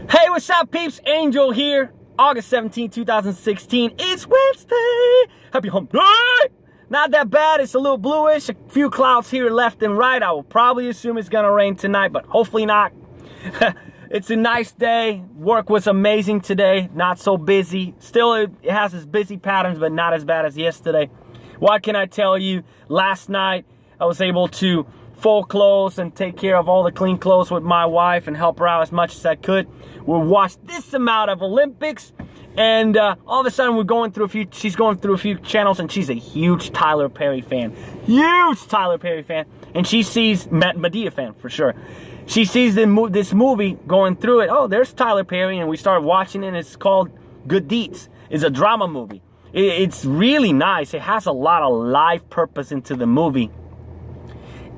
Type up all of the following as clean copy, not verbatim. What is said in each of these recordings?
Hey, what's up, peeps? Angel here. August 17, 2016. It's Wednesday. Happy hump day. Not that bad. It's a little bluish. A few clouds here left and right. I will probably assume it's going to rain tonight, but hopefully not. It's a nice day. Work was amazing today. Not so busy. Still, it has its busy patterns, but not as bad as yesterday. What can I tell you? Last night, I was able to fold clothes and take care of all the clean clothes with my wife and help her out as much as I could. We watched this amount of Olympics, and all of a sudden she's going through a few channels, and she's a huge Tyler Perry fan. Huge Tyler Perry fan. And she sees, Madea fan for sure. She sees this movie going through it. Oh, there's Tyler Perry, and we started watching it. It's called Good Deeds. It's a drama movie. It's really nice. It has a lot of life purpose into the movie.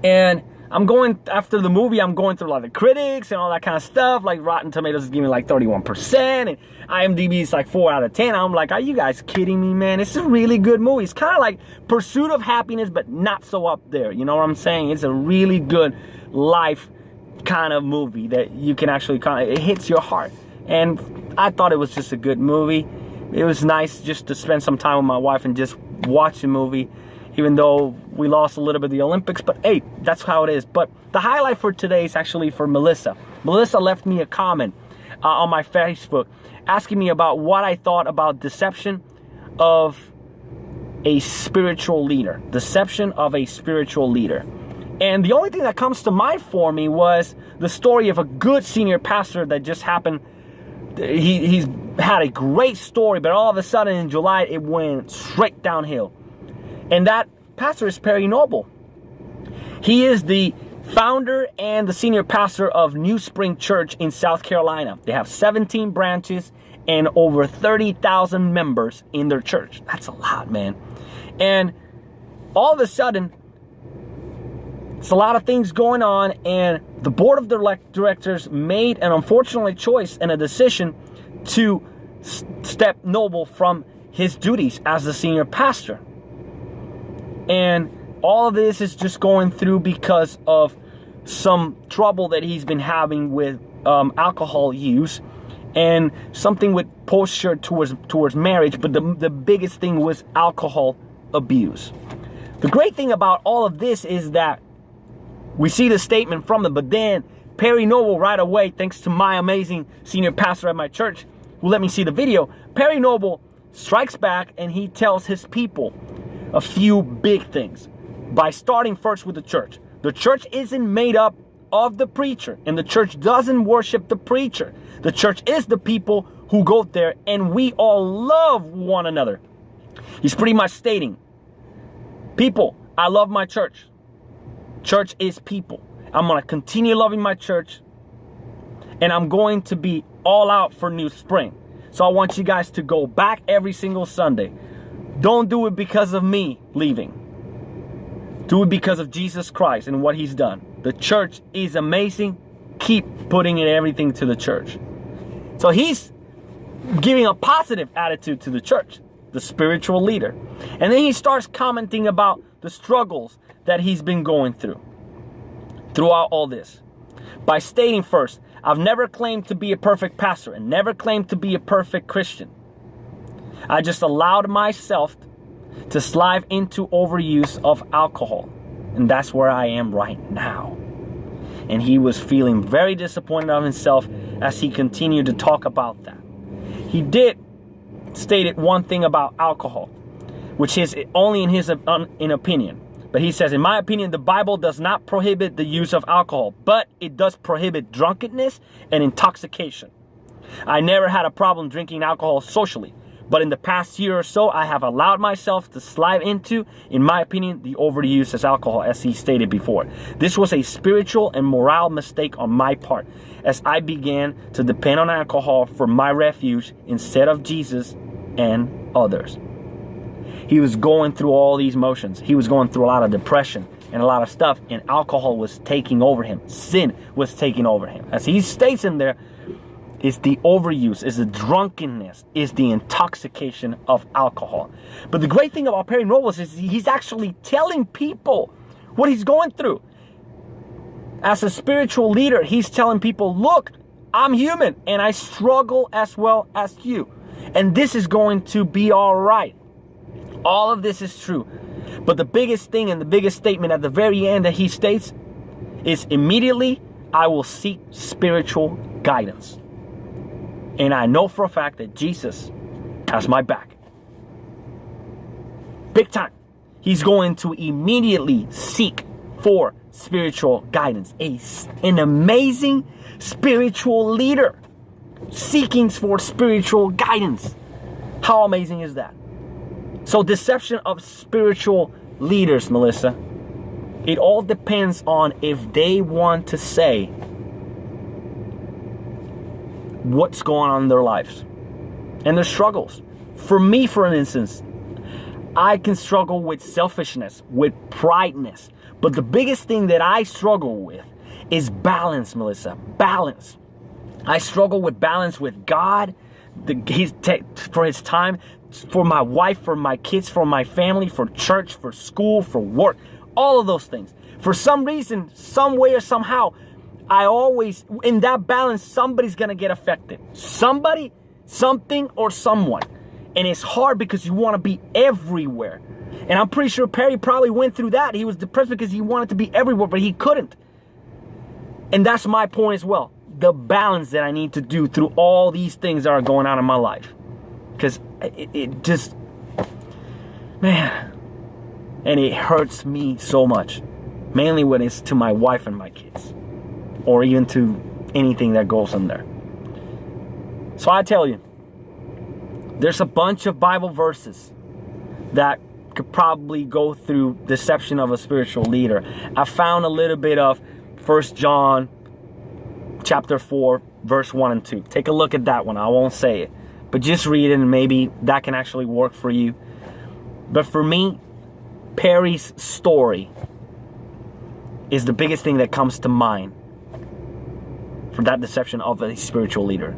And after the movie, I'm going through a lot of critics and all that kind of stuff. Like Rotten Tomatoes is giving me like 31%, and IMDb is like 4 out of 10. I'm like, are you guys kidding me, man? It's a really good movie. It's kind of like Pursuit of Happiness, but not so up there. You know what I'm saying? It's a really good life kind of movie that you can actually it hits your heart. And I thought it was just a good movie. It was nice just to spend some time with my wife and just watch the movie. Even though we lost a little bit of the Olympics, but hey, that's how it is. But the highlight for today is actually for Melissa. Melissa left me a comment on my Facebook asking me about what I thought about deception of a spiritual leader. Deception of a spiritual leader. And the only thing that comes to mind for me was the story of a good senior pastor that just happened. He's had a great story, but all of a sudden in July, it went straight downhill. And that pastor is Perry Noble. He is the founder and the senior pastor of New Spring Church in South Carolina. They have 17 branches and over 30,000 members in their church. That's a lot, man. And all of a sudden, it's a lot of things going on, and the board of directors made an unfortunate choice and a decision to step Noble from his duties as the senior pastor. And all of this is just going through because of some trouble that he's been having with alcohol use and something with posture towards marriage. But the biggest thing was alcohol abuse. The great thing about all of this is that we see the statement from them, but then Perry Noble right away, thanks to my amazing senior pastor at my church who let me see the video, Perry Noble strikes back and he tells his people a few big things by starting first with the church. The church isn't made up of the preacher, and the church doesn't worship the preacher. The church is the people who go there, and we all love one another. He's pretty much stating, people, I love my church. Church is people. I'm going to continue loving my church, and I'm going to be all out for New Spring. So I want you guys to go back every single Sunday. Don't do it because of me leaving. Do it because of Jesus Christ and what he's done. The church is amazing. Keep putting in everything to the church. So he's giving a positive attitude to the church, the spiritual leader. And then he starts commenting about the struggles that he's been going throughout all this. By stating first, I've never claimed to be a perfect pastor and never claimed to be a perfect Christian. I just allowed myself to slide into overuse of alcohol. And that's where I am right now. And he was feeling very disappointed of himself as he continued to talk about that. He did state one thing about alcohol, which is only in his opinion. But he says, in my opinion, the Bible does not prohibit the use of alcohol, but it does prohibit drunkenness and intoxication. I never had a problem drinking alcohol socially. But in the past year or so, I have allowed myself to slide into, in my opinion, the overuse of alcohol, as he stated before. This was a spiritual and moral mistake on my part, as I began to depend on alcohol for my refuge instead of Jesus and others. He was going through all these motions. He was going through a lot of depression and a lot of stuff, and alcohol was taking over him. Sin was taking over him. As he states in there, is the overuse, is the drunkenness, is the intoxication of alcohol. But the great thing about Perry Noble is he's actually telling people what he's going through. As a spiritual leader, he's telling people, look, I'm human and I struggle as well as you. And this is going to be all right. All of this is true. But the biggest thing and the biggest statement at the very end that he states is, immediately I will seek spiritual guidance. And I know for a fact that Jesus has my back. Big time. He's going to immediately seek for spiritual guidance. An amazing spiritual leader seeking for spiritual guidance. How amazing is that? So deception of spiritual leaders, Melissa, it all depends on if they want to say what's going on in their lives and their struggles. For me, for instance, I can struggle with selfishness, with prideness. But the biggest thing that I struggle with is balance, Melissa. Balance. I struggle with balance with God, for his time, for my wife, for my kids, for my family, for church, for school, for work, all of those things. For some reason, some way or somehow, I always, in that balance, somebody's going to get affected. Somebody, something, or someone. And it's hard because you want to be everywhere. And I'm pretty sure Perry probably went through that. He was depressed because he wanted to be everywhere, but he couldn't. And that's my point as well. The balance that I need to do through all these things that are going on in my life. Because it just, man, and it hurts me so much. Mainly when it's to my wife and my kids. Or even to anything that goes in there. So I tell you, there's a bunch of Bible verses that could probably go through deception of a spiritual leader. I found a little bit of 1 John chapter 4, verse 1 and 2. Take a look at that one. I won't say it. But just read it and maybe that can actually work for you. But for me, Perry's story is the biggest thing that comes to mind for that deception of a spiritual leader.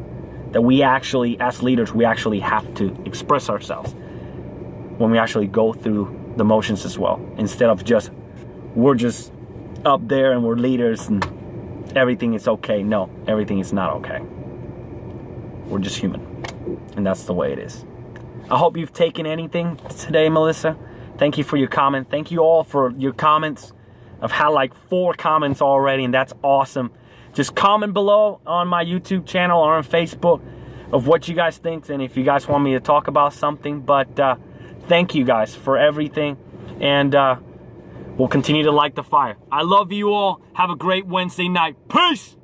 That we actually, as leaders, we actually have to express ourselves when we actually go through the motions as well. Instead of just, we're just up there and we're leaders and everything is okay. No, everything is not okay. We're just human. And that's the way it is. I hope you've taken anything today, Melissa. Thank you for your comment. Thank you all for your comments. I've had like 4 comments already, and that's awesome. Just comment below on my YouTube channel or on Facebook of what you guys think, and if you guys want me to talk about something. But thank you guys for everything, and we'll continue to light the fire. I love you all. Have a great Wednesday night. Peace!